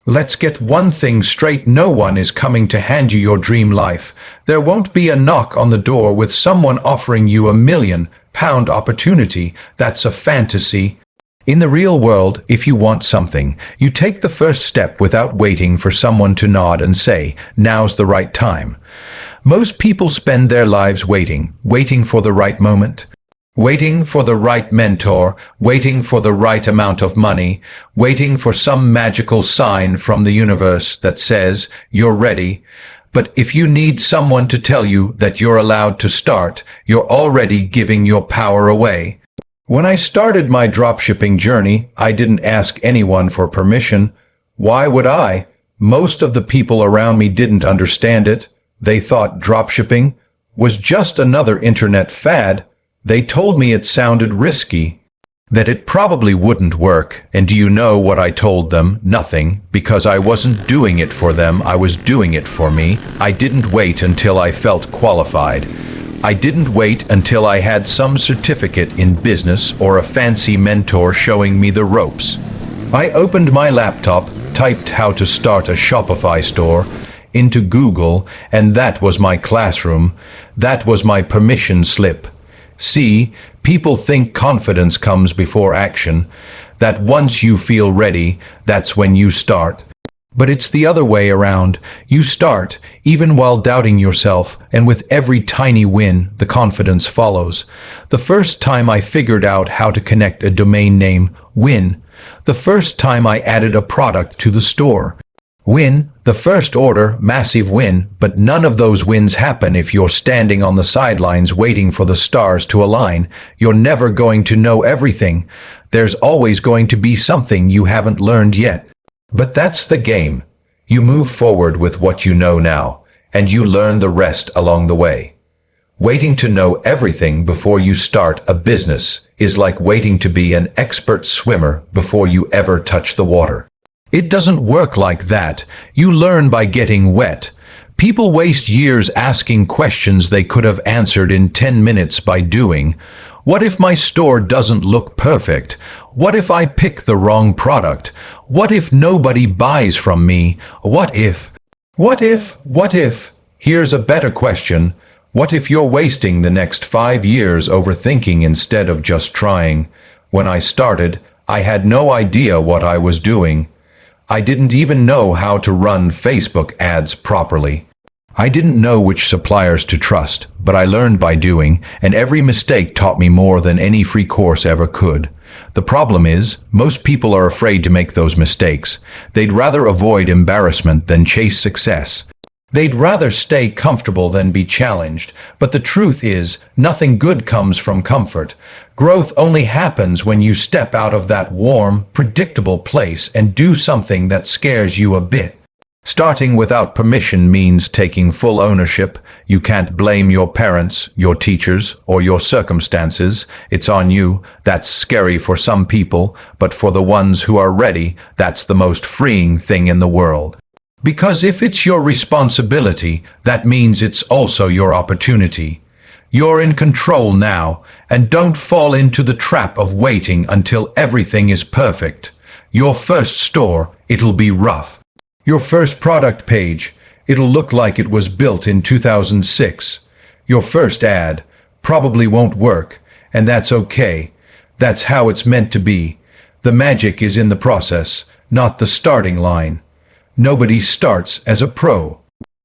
Let's get one thing straight. No one is coming to hand you your dream life. There won't be a knock on the door with someone offering you £1 million opportunity. That's a fantasy. In the real world, if you want something, you take the first step without waiting for someone to nod and say, now's the right time. Most people spend their lives waiting for the right moment. Waiting for the right mentor, waiting for the right amount of money, waiting for some magical sign from the universe that says you're ready. But if you need someone to tell you that you're allowed to start, you're already giving your power away. When I started my dropshipping journey, I didn't ask anyone for permission. Why would I? Most of the people around me didn't understand it. They thought dropshipping was just another internet fad. They told me it sounded risky, that it probably wouldn't work. And do you know what I told them? Nothing, because I wasn't doing it for them, I was doing it for me. I didn't wait until I felt qualified. I didn't wait until I had some certificate in business or a fancy mentor showing me the ropes. I opened my laptop, typed how to start a Shopify store into Google, and that was my classroom. That was my permission slip. See, people think confidence comes before action, that once you feel ready, that's when you start. But it's the other way around. You start, even while doubting yourself, and with every tiny win, the confidence follows. The first time I figured out how to connect a domain name, win. The first time I added a product to the store, win. The first order, massive win. But none of those wins happen if you're standing on the sidelines waiting for the stars to align. You're never going to know everything. There's always going to be something you haven't learned yet. But that's the game. You move forward with what you know now, and you learn the rest along the way. Waiting to know everything before you start a business is like waiting to be an expert swimmer before you ever touch the water. It doesn't work like that. You learn by getting wet. People waste years asking questions they could have answered in 10 minutes by doing. What if my store doesn't look perfect? What if I pick the wrong product? What if nobody buys from me? What if? Here's a better question. What if you're wasting the next 5 years overthinking instead of just trying? When I started, I had no idea what I was doing. I didn't even know how to run Facebook ads properly. I didn't know which suppliers to trust, but I learned by doing, and every mistake taught me more than any free course ever could. The problem is, most people are afraid to make those mistakes. They'd rather avoid embarrassment than chase success. They'd rather stay comfortable than be challenged. But the truth is, nothing good comes from comfort. Growth only happens when you step out of that warm, predictable place and do something that scares you a bit. Starting without permission means taking full ownership. You can't blame your parents, your teachers, or your circumstances. It's on you. That's scary for some people, but for the ones who are ready, that's the most freeing thing in the world. Because if it's your responsibility, that means it's also your opportunity. You're in control now, and don't fall into the trap of waiting until everything is perfect. Your first store, it'll be rough. Your first product page, it'll look like it was built in 2006. Your first ad probably won't work, and that's okay. That's how it's meant to be. The magic is in the process, not the starting line. Nobody starts as a pro.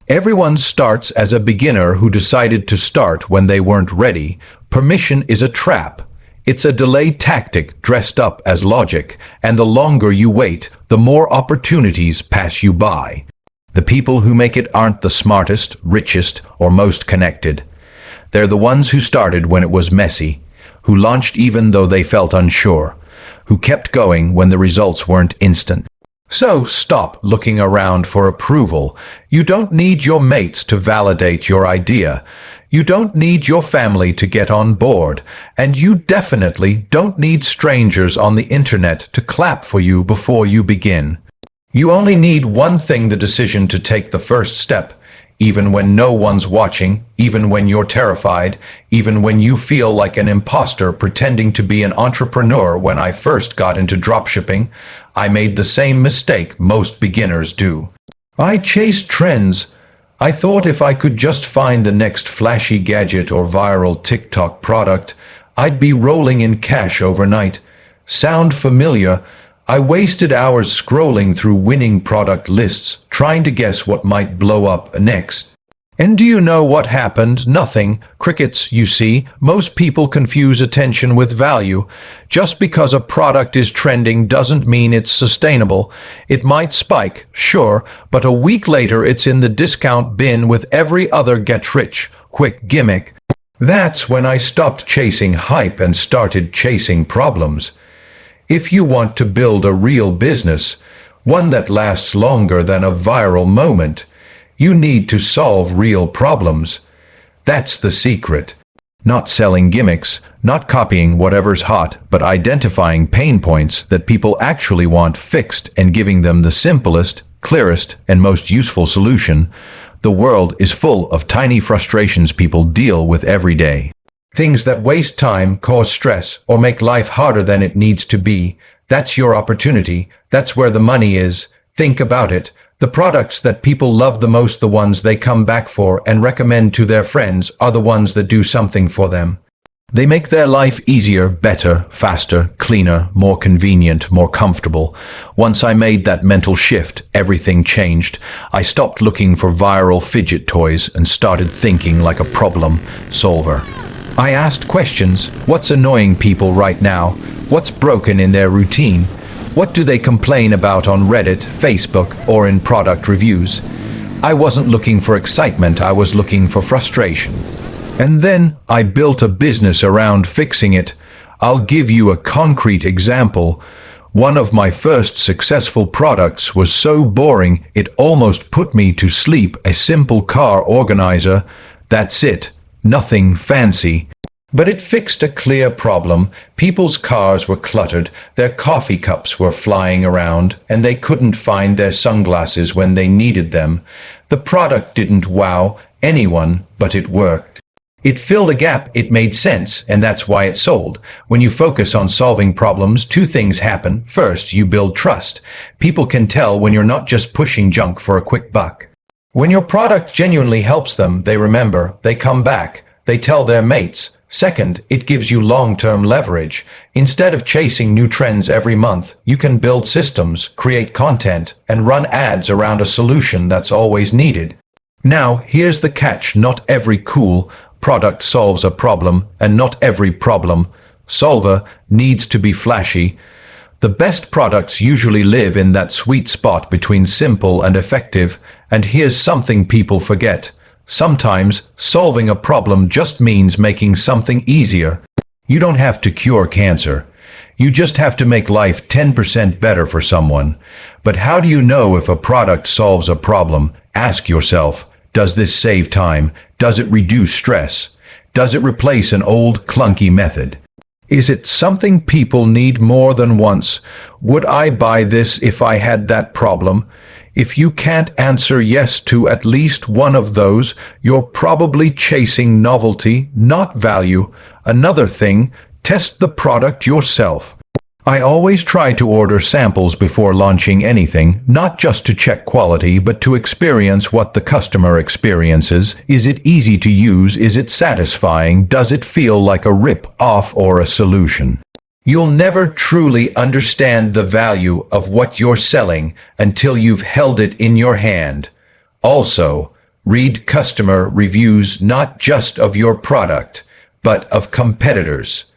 Everyone starts as a beginner who decided to start when they weren't ready. Permission is a trap. It's a delay tactic dressed up as logic, and the longer you wait, the more opportunities pass you by. The people who make it aren't the smartest, richest, or most connected. They're the ones who started when it was messy, who launched even though they felt unsure, who kept going when the results weren't instant. So stop looking around for approval. You don't need your mates to validate your idea. You don't need your family to get on board. And you definitely don't need strangers on the internet to clap for you before you begin. You only need one thing: the decision to take the first step. Even when no one's watching, even when you're terrified, even when you feel like an imposter pretending to be an entrepreneur. When I first got into dropshipping, I made the same mistake most beginners do. I chased trends. I thought if I could just find the next flashy gadget or viral TikTok product, I'd be rolling in cash overnight. Sound familiar? I wasted hours scrolling through winning product lists, trying to guess what might blow up next. And do you know what happened? Nothing. Crickets, you see. Most people confuse attention with value. Just because a product is trending doesn't mean it's sustainable. It might spike, sure, but a week later it's in the discount bin with every other get-rich-quick gimmick. That's when I stopped chasing hype and started chasing problems. If you want to build a real business, one that lasts longer than a viral moment, you need to solve real problems. That's the secret. Not selling gimmicks, not copying whatever's hot, but identifying pain points that people actually want fixed and giving them the simplest, clearest, and most useful solution. The world is full of tiny frustrations people deal with every day. Things that waste time, cause stress, or make life harder than it needs to be. That's your opportunity. That's where the money is. Think about it. The products that people love the most, the ones they come back for and recommend to their friends, are the ones that do something for them. They make their life easier, better, faster, cleaner, more convenient, more comfortable. Once I made that mental shift, everything changed. I stopped looking for viral fidget toys and started thinking like a problem solver. I asked questions. What's annoying people right now? What's broken in their routine? What do they complain about on Reddit, Facebook, or in product reviews? I wasn't looking for excitement, I was looking for frustration. And then I built a business around fixing it. I'll give you a concrete example. One of my first successful products was so boring it almost put me to sleep. A simple car organizer. That's it. Nothing fancy. But it fixed a clear problem. People's cars were cluttered, their coffee cups were flying around, and they couldn't find their sunglasses when they needed them. The product didn't wow anyone, but it worked. It filled a gap, it made sense, and that's why it sold. When you focus on solving problems, two things happen. First, you build trust. People can tell when you're not just pushing junk for a quick buck. When your product genuinely helps them, they remember, they come back, they tell their mates. Second, it gives you long-term leverage. Instead of chasing new trends every month, you can build systems, create content, and run ads around a solution that's always needed. Now, here's the catch. Not every cool product solves a problem, and not every problem solver needs to be flashy. The best products usually live in that sweet spot between simple and effective, and here's something people forget. Sometimes, solving a problem just means making something easier. You don't have to cure cancer. You just have to make life 10% better for someone. But how do you know if a product solves a problem? Ask yourself, does this save time? Does it reduce stress? Does it replace an old, clunky method? Is it something people need more than once? Would I buy this if I had that problem? If you can't answer yes to at least one of those, you're probably chasing novelty, not value. Another thing, test the product yourself. I always try to order samples before launching anything, not just to check quality, but to experience what the customer experiences. Is it easy to use? Is it satisfying? Does it feel like a rip-off or a solution? You'll never truly understand the value of what you're selling until you've held it in your hand. Also, read customer reviews not just of your product, but of competitors.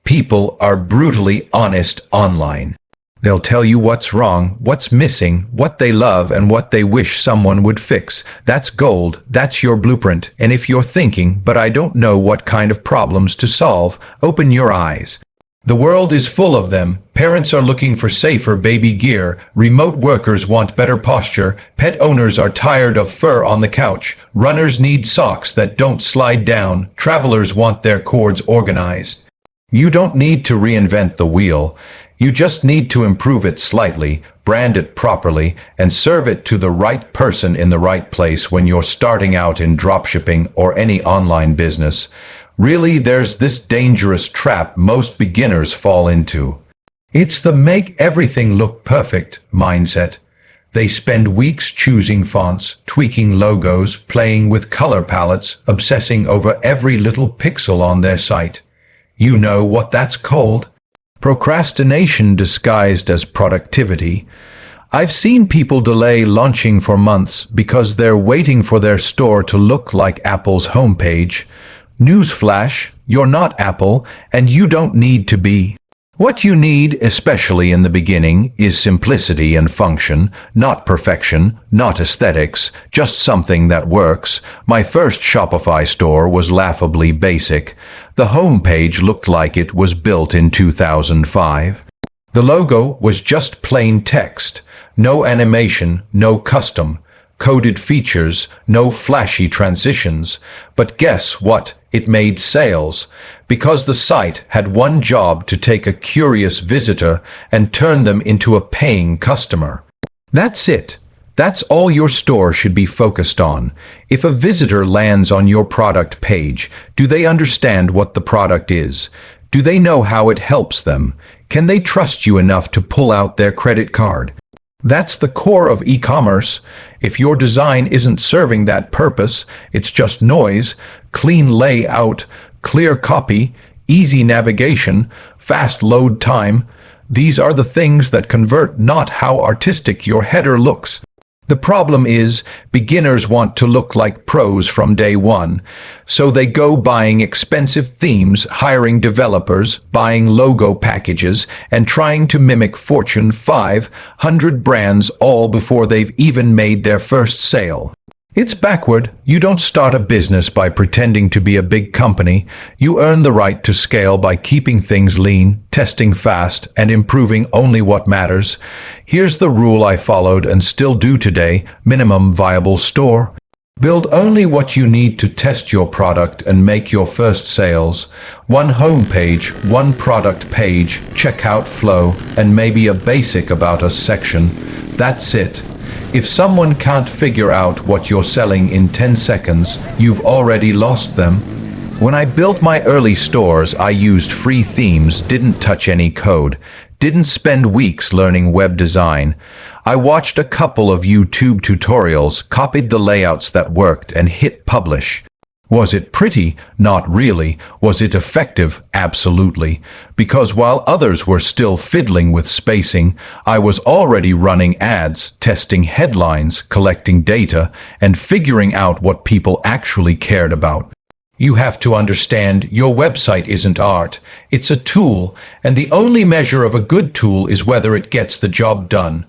People are brutally honest online. They'll tell you what's wrong, what's missing, what they love, and what they wish someone would fix. That's gold. That's your blueprint. And if you're thinking, but I don't know what kind of problems to solve, open your eyes. The world is full of them. Parents are looking for safer baby gear. Remote workers want better posture. Pet owners are tired of fur on the couch. Runners need socks that don't slide down. Travelers want their cords organized. You don't need to reinvent the wheel. You just need to improve it slightly, brand it properly, and serve it to the right person in the right place when you're starting out in dropshipping or any online business. Really, there's this dangerous trap most beginners fall into. It's the make everything look perfect mindset. They spend weeks choosing fonts, tweaking logos, playing with color palettes, obsessing over every little pixel on their site. You know what that's called? Procrastination disguised as productivity. I've seen people delay launching for months because they're waiting for their store to look like Apple's homepage. Newsflash, you're not Apple, and you don't need to be. What you need, especially in the beginning, is simplicity and function, not perfection, not aesthetics, just something that works. My first Shopify store was laughably basic. The homepage looked like it was built in 2005. The logo was just plain text, no animation, no custom coded features, no flashy transitions. But guess what? It made sales, because the site had one job: to take a curious visitor and turn them into a paying customer. That's it. That's all your store should be focused on. If a visitor lands on your product page, do they understand what the product is? Do they know how it helps them? Can they trust you enough to pull out their credit card? That's the core of e-commerce. If your design isn't serving that purpose, it's just noise. Clean layout, clear copy, easy navigation, fast load time. These are the things that convert, not how artistic your header looks. The problem is, beginners want to look like pros from day one, so they go buying expensive themes, hiring developers, buying logo packages, and trying to mimic Fortune 500 brands all before they've even made their first sale. It's backward. You don't start a business by pretending to be a big company. You earn the right to scale by keeping things lean, testing fast, and improving only what matters. Here's the rule I followed and still do today: minimum viable store. Build only what you need to test your product and make your first sales. One homepage, one product page, checkout flow, and maybe a basic about us section. That's it. If someone can't figure out what you're selling in 10 seconds, you've already lost them. When I built my early stores, I used free themes, didn't touch any code, didn't spend weeks learning web design. I watched a couple of YouTube tutorials, copied the layouts that worked, and hit publish. Was it pretty? Not really. Was it effective? Absolutely. Because while others were still fiddling with spacing, I was already running ads, testing headlines, collecting data, and figuring out what people actually cared about. You have to understand, your website isn't art. It's a tool, and the only measure of a good tool is whether it gets the job done.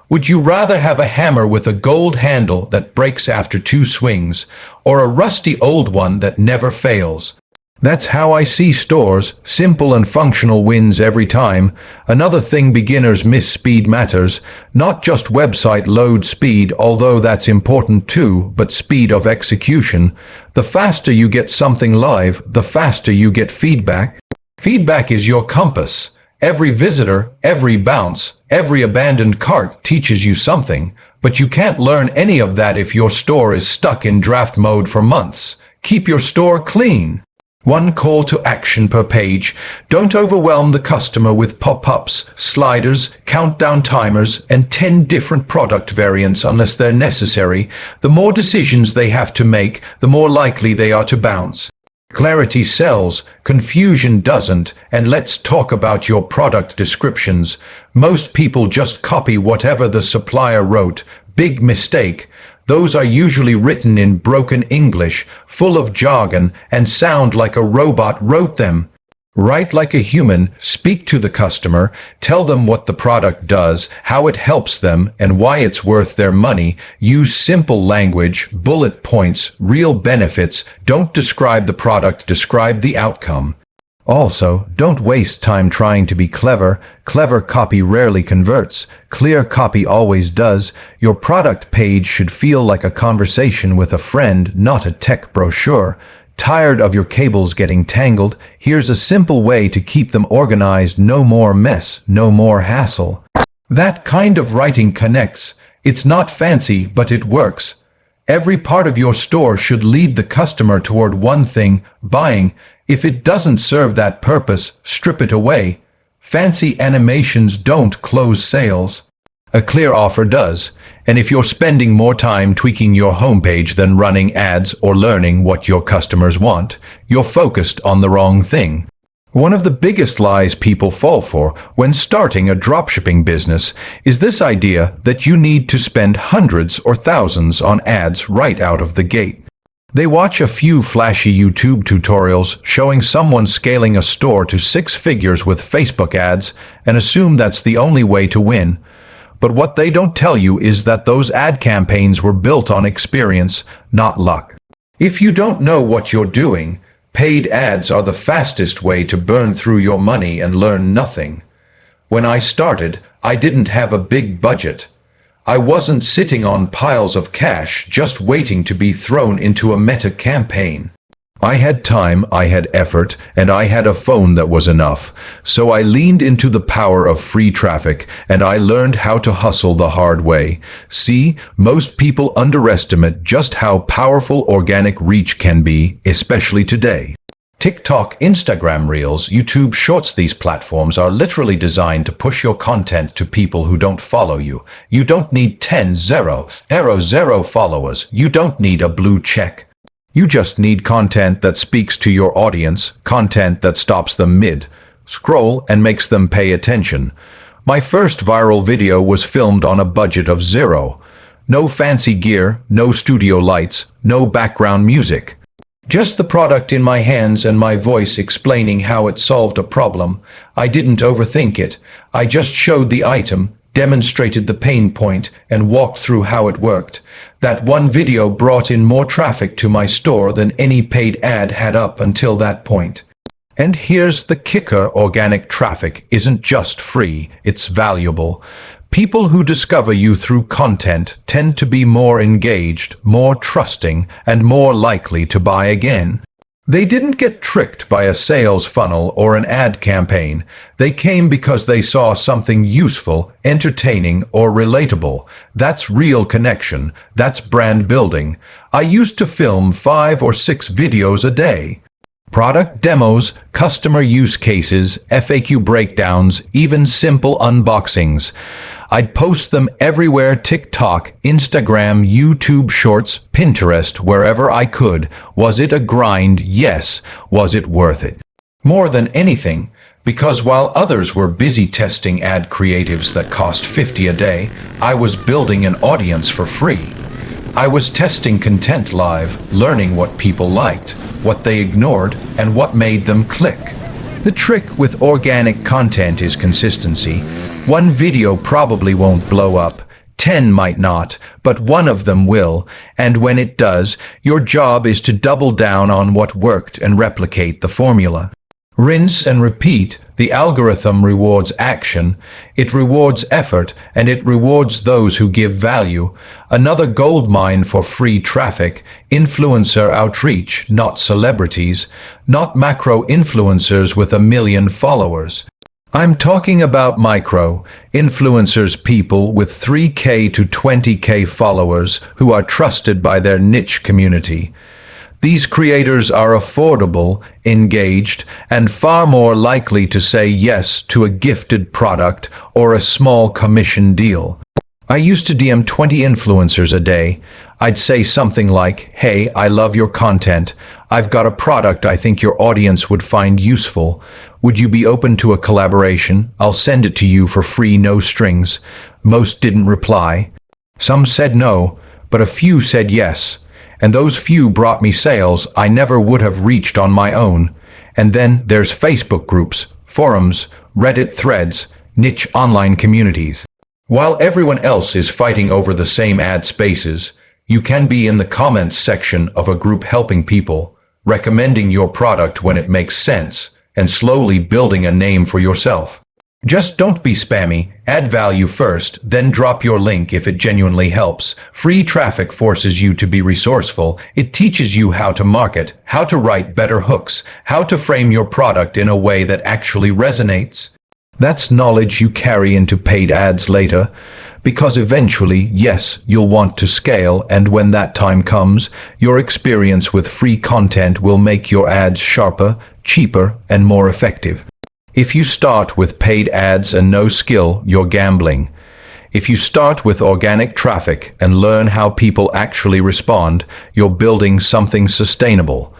Would you rather have a hammer with a gold handle that breaks after 2 swings, or a rusty old one that never fails? That's how I see stores. Simple and functional wins every time. Another thing beginners miss: speed matters. Not just website load speed, although that's important too, but speed of execution. The faster you get something live, the faster you get feedback. Feedback is your compass. Every visitor, every bounce, every abandoned cart teaches you something, but you can't learn any of that if your store is stuck in draft mode for months. Keep your store clean. One call to action per page. Don't overwhelm the customer with pop-ups, sliders, countdown timers, and 10 different product variants unless they're necessary. The more decisions they have to make, the more likely they are to bounce. Clarity sells, confusion doesn't, and let's talk about your product descriptions. Most people just copy whatever the supplier wrote. Big mistake. Those are usually written in broken English, full of jargon, and sound like a robot wrote them. Write like a human, speak to the customer, tell them what the product does, how it helps them, and why it's worth their money. Use simple language, bullet points, real benefits. Don't describe the product, describe the outcome. Also, don't waste time trying to be clever. Clever copy rarely converts. Clear copy always does. Your product page should feel like a conversation with a friend, not a tech brochure. Tired of your cables getting tangled? Here's a simple way to keep them organized. No more mess, no more hassle. That kind of writing connects. It's not fancy, but it works. Every part of your store should lead the customer toward one thing: buying. If it doesn't serve that purpose, strip it away. Fancy animations don't close sales. A clear offer does, and if you're spending more time tweaking your homepage than running ads or learning what your customers want, you're focused on the wrong thing. One of the biggest lies people fall for when starting a dropshipping business is this idea that you need to spend hundreds or thousands on ads right out of the gate. They watch a few flashy YouTube tutorials showing someone scaling a store to 6 figures with Facebook ads and assume that's the only way to win. But what they don't tell you is that those ad campaigns were built on experience, not luck. If you don't know what you're doing, paid ads are the fastest way to burn through your money and learn nothing. When I started, I didn't have a big budget. I wasn't sitting on piles of cash just waiting to be thrown into a meta campaign. I had time, I had effort, and I had a phone that was enough. So I leaned into the power of free traffic, and I learned how to hustle the hard way. See, most people underestimate just how powerful organic reach can be, especially today. TikTok, Instagram Reels, YouTube Shorts, these platforms are literally designed to push your content to people who don't follow you. You don't need 0 followers. You don't need a blue check. You just need content that speaks to your audience, content that stops them mid-scroll and makes them pay attention. My first viral video was filmed on a budget of 0. No fancy gear, no studio lights, no background music. Just the product in my hands and my voice explaining how it solved a problem. I didn't overthink it. I just showed the item, demonstrated the pain point, and walked through how it worked. That one video brought in more traffic to my store than any paid ad had up until that point. And here's the kicker: organic traffic isn't just free, it's valuable. People who discover you through content tend to be more engaged, more trusting, and more likely to buy again. They didn't get tricked by a sales funnel or an ad campaign. They came because they saw something useful, entertaining, or relatable. That's real connection. That's brand building. I used to film 5 or 6 videos a day. Product demos, customer use cases, FAQ breakdowns, even simple unboxings. I'd post them everywhere: TikTok, Instagram, YouTube Shorts, Pinterest, wherever I could. Was it a grind? Yes. Was it worth it? More than anything, because while others were busy testing ad creatives that cost $50 a day, I was building an audience for free. I was testing content live, learning what people liked, what they ignored, and what made them click. The trick with organic content is consistency. One video probably won't blow up, 10 might not, but one of them will, and when it does, your job is to double down on what worked and replicate the formula. Rinse and repeat. The algorithm rewards action, it rewards effort, and it rewards those who give value. Another gold mine for free traffic: influencer outreach, not celebrities, not macro influencers with 1 million followers. I'm talking about micro influencers, people with 3K to 20K followers who are trusted by their niche community. These creators are affordable, engaged, and far more likely to say yes to a gifted product or a small commission deal. I used to DM 20 influencers a day. I'd say something like, "Hey, I love your content. I've got a product I think your audience would find useful. Would you be open to a collaboration? I'll send it to you for free, no strings." Most didn't reply. Some said no, but a few said yes. And those few brought me sales I never would have reached on my own. And then there's Facebook groups, forums, Reddit threads, niche online communities. While everyone else is fighting over the same ad spaces, you can be in the comments section of a group helping people, recommending your product when it makes sense, and slowly building a name for yourself. Just don't be spammy. Add value first, then drop your link if it genuinely helps. Free traffic forces you to be resourceful. It teaches you how to market, how to write better hooks, how to frame your product in a way that actually resonates. That's knowledge you carry into paid ads later, because eventually, yes, you'll want to scale, and when that time comes, your experience with free content will make your ads sharper, cheaper, and more effective. If you start with paid ads and no skill, you're gambling. If you start with organic traffic and learn how people actually respond, you're building something sustainable.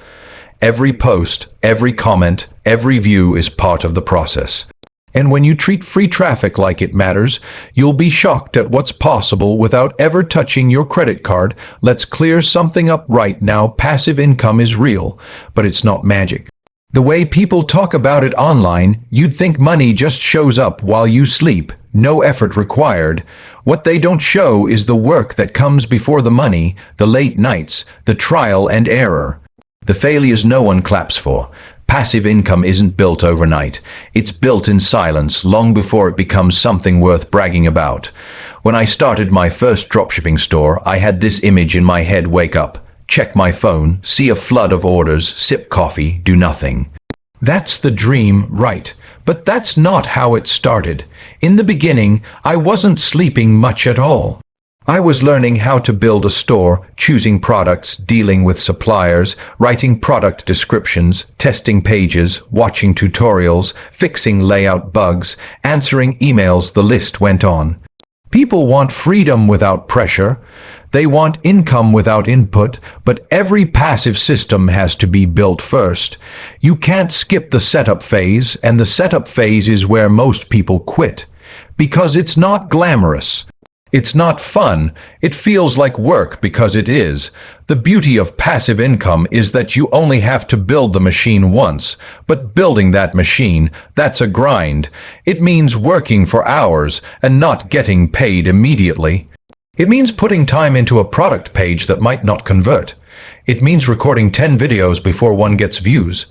Every post, every comment, every view is part of the process. And when you treat free traffic like it matters, you'll be shocked at what's possible without ever touching your credit card. Let's clear something up right now. Passive income is real, but it's not magic. The way people talk about it online, you'd think money just shows up while you sleep, no effort required. What they don't show is the work that comes before the money, the late nights, the trial and error. The failures no one claps for. Passive income isn't built overnight. It's built in silence long before it becomes something worth bragging about. When I started my first dropshipping store, I had this image in my head: wake up, check my phone, see a flood of orders, sip coffee, do nothing. That's the dream, right? But that's not how it started. In the beginning, I wasn't sleeping much at all. I was learning how to build a store, choosing products, dealing with suppliers, writing product descriptions, testing pages, watching tutorials, fixing layout bugs, answering emails. The list went on. People want freedom without pressure. They want income without input, but every passive system has to be built first. You can't skip the setup phase, and the setup phase is where most people quit. Because it's not glamorous. It's not fun. It feels like work because it is. The beauty of passive income is that you only have to build the machine once, but building that machine, that's a grind. It means working for hours and not getting paid immediately. It means putting time into a product page that might not convert. It means recording 10 videos before one gets views.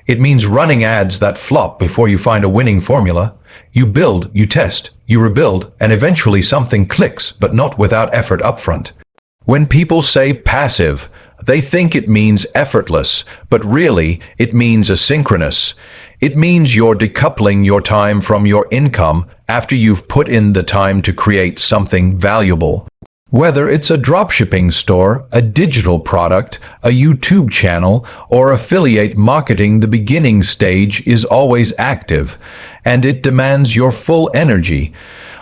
It means running ads that flop before you find a winning formula. You build, you test, you rebuild, and eventually something clicks, but not without effort upfront. When people say passive, they think it means effortless, but really it means asynchronous. It means you're decoupling your time from your income after you've put in the time to create something valuable. Whether it's a dropshipping store, a digital product, a YouTube channel, or affiliate marketing, the beginning stage is always active, and it demands your full energy.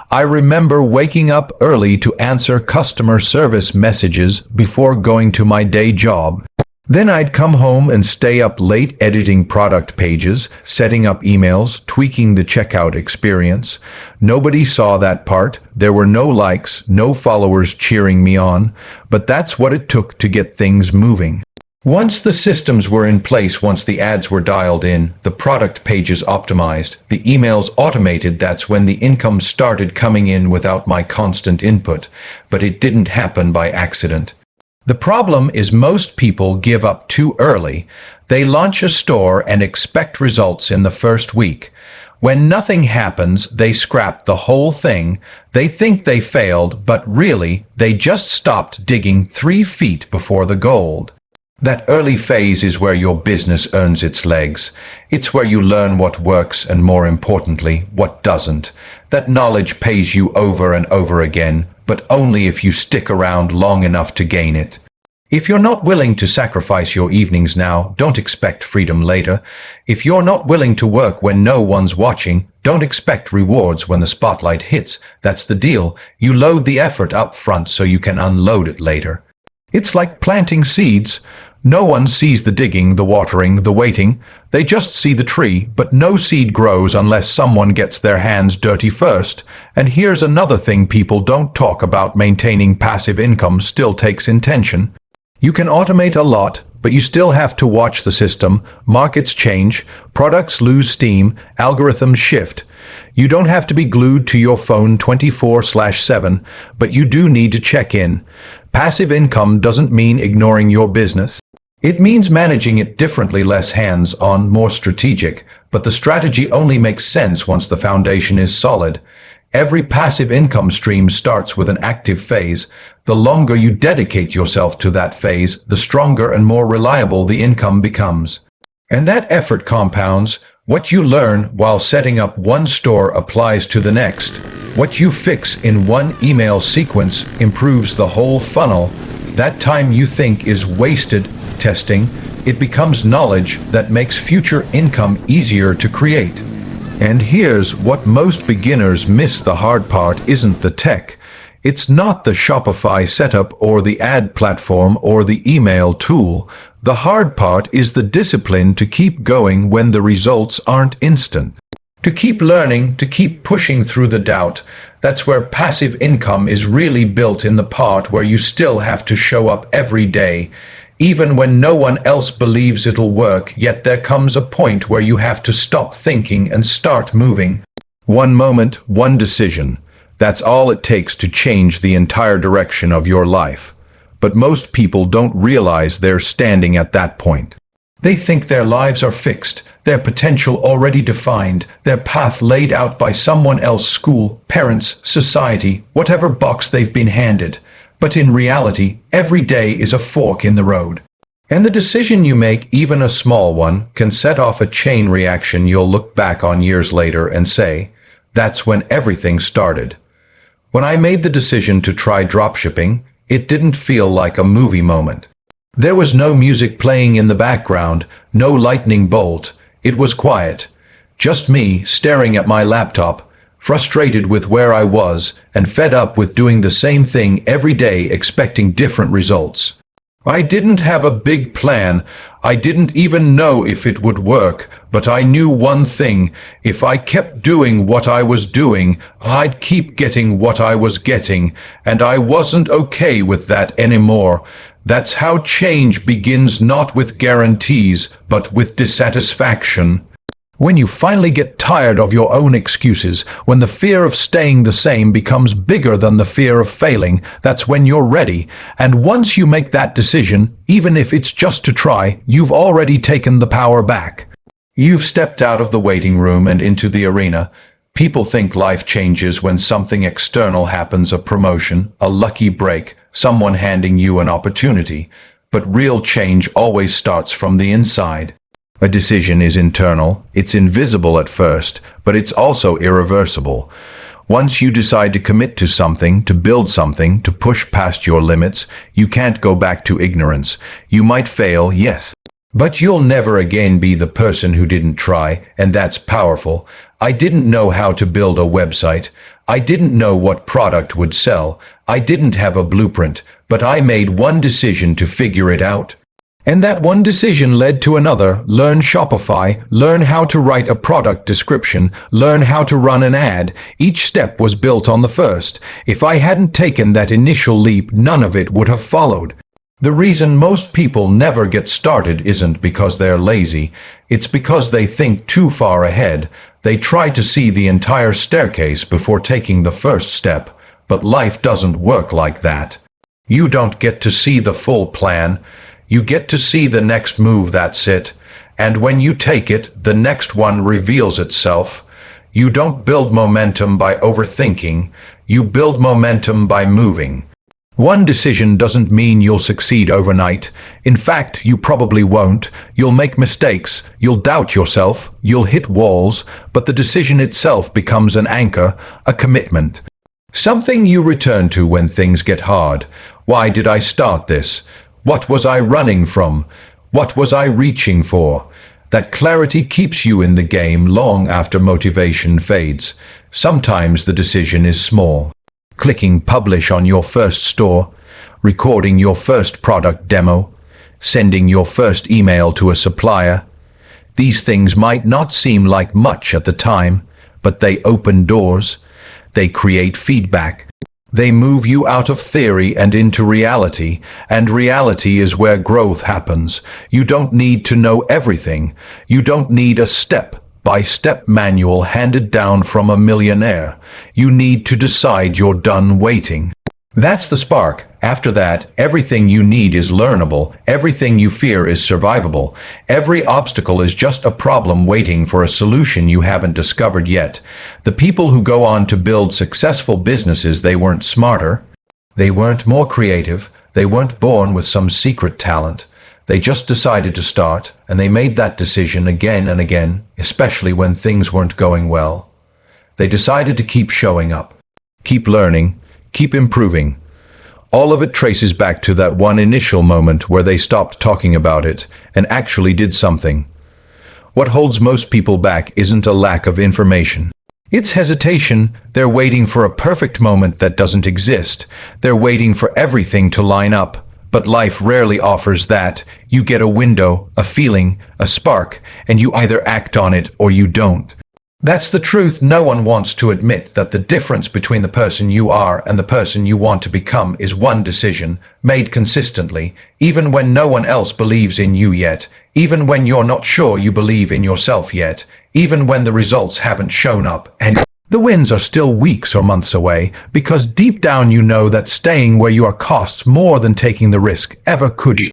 I remember waking up early to answer customer service messages before going to my day job. Then I'd come home and stay up late editing product pages, setting up emails, tweaking the checkout experience. Nobody saw that part. There were no likes, no followers cheering me on, but that's what it took to get things moving. Once the systems were in place, once the ads were dialed in, the product pages optimized, the emails automated, that's when the income started coming in without my constant input. But it didn't happen by accident. The problem is most people give up too early. They launch a store and expect results in the first week. When nothing happens, they scrap the whole thing. They think they failed, but really, they just stopped digging 3 feet before the gold. That early phase is where your business earns its legs. It's where you learn what works and, more importantly, what doesn't. That knowledge pays you over and over again, but only if you stick around long enough to gain it. If you're not willing to sacrifice your evenings now, don't expect freedom later. If you're not willing to work when no one's watching, don't expect rewards when the spotlight hits. That's the deal. You load the effort up front so you can unload it later. It's like planting seeds. No one sees the digging, the watering, the waiting. They just see the tree, but no seed grows unless someone gets their hands dirty first. And here's another thing people don't talk about: maintaining passive income still takes intention. You can automate a lot, but you still have to watch the system. Markets change, products lose steam, algorithms shift. You don't have to be glued to your phone 24/7, but you do need to check in. Passive income doesn't mean ignoring your business. It means managing it differently, less hands-on, more strategic, but the strategy only makes sense once the foundation is solid. Every passive income stream starts with an active phase. The longer you dedicate yourself to that phase, the stronger and more reliable the income becomes. And that effort compounds. What you learn while setting up one store applies to the next. What you fix in one email sequence improves the whole funnel. That time you think is wasted testing, it becomes knowledge that makes future income easier to create. And here's what most beginners miss: the hard part isn't the tech. It's not the Shopify setup or the ad platform or the email tool. The hard part is the discipline to keep going when the results aren't instant. To keep learning, to keep pushing through the doubt. That's where passive income is really built, in the part where you still have to show up every day, even when no one else believes it'll work. Yet there comes a point where you have to stop thinking and start moving. One moment, one decision. That's all it takes to change the entire direction of your life. But most people don't realize they're standing at that point. They think their lives are fixed, their potential already defined, their path laid out by someone else: school, parents, society, whatever box they've been handed. But in reality, every day is a fork in the road. And the decision you make, even a small one, can set off a chain reaction you'll look back on years later and say, "That's when everything started." When I made the decision to try dropshipping, it didn't feel like a movie moment. There was no music playing in the background, no lightning bolt. It was quiet. Just me staring at my laptop, frustrated with where I was, and fed up with doing the same thing every day, expecting different results. I didn't have a big plan. I didn't even know if it would work, but I knew one thing: if I kept doing what I was doing, I'd keep getting what I was getting, and I wasn't okay with that anymore. That's how change begins, not with guarantees, but with dissatisfaction. When you finally get tired of your own excuses, when the fear of staying the same becomes bigger than the fear of failing, that's when you're ready. And once you make that decision, even if it's just to try, you've already taken the power back. You've stepped out of the waiting room and into the arena. People think life changes when something external happens: a promotion, a lucky break, someone handing you an opportunity. But real change always starts from the inside. A decision is internal. It's invisible at first, but it's also irreversible. Once you decide to commit to something, to build something, to push past your limits, you can't go back to ignorance. You might fail, yes, but you'll never again be the person who didn't try, and that's powerful. I didn't know how to build a website. I didn't know what product would sell. I didn't have a blueprint, but I made one decision to figure it out. And that one decision led to another. Learn Shopify, learn how to write a product description, learn how to run an ad. Each step was built on the first. If I hadn't taken that initial leap, none of it would have followed. The reason most people never get started isn't because they're lazy. It's because they think too far ahead. They try to see the entire staircase before taking the first step. But life doesn't work like that. You don't get to see the full plan. You get to see the next move, that's it. And when you take it, the next one reveals itself. You don't build momentum by overthinking. You build momentum by moving. One decision doesn't mean you'll succeed overnight. In fact, you probably won't. You'll make mistakes. You'll doubt yourself. You'll hit walls. But the decision itself becomes an anchor, a commitment. Something you return to when things get hard. Why did I start this? What was I running from? What was I reaching for? That clarity keeps you in the game long after motivation fades. Sometimes the decision is small. Clicking publish on your first store, recording your first product demo, sending your first email to a supplier. These things might not seem like much at the time, but they open doors. They create feedback. They move you out of theory and into reality, and reality is where growth happens. You don't need to know everything. You don't need a step-by-step manual handed down from a millionaire. You need to decide you're done waiting. That's the spark. After that, everything you need is learnable. Everything you fear is survivable. Every obstacle is just a problem waiting for a solution you haven't discovered yet. The people who go on to build successful businesses, they weren't smarter. They weren't more creative. They weren't born with some secret talent. They just decided to start, and they made that decision again and again, especially when things weren't going well. They decided to keep showing up, keep learning, keep improving. All of it traces back to that one initial moment where they stopped talking about it and actually did something. What holds most people back isn't a lack of information. It's hesitation. They're waiting for a perfect moment that doesn't exist. They're waiting for everything to line up. But life rarely offers that. You get a window, a feeling, a spark, and you either act on it or you don't. That's the truth. No one wants to admit that the difference between the person you are and the person you want to become is one decision, made consistently, even when no one else believes in you yet, even when you're not sure you believe in yourself yet, even when the results haven't shown up, and the wins are still weeks or months away, because deep down you know that staying where you are costs more than taking the risk ever could.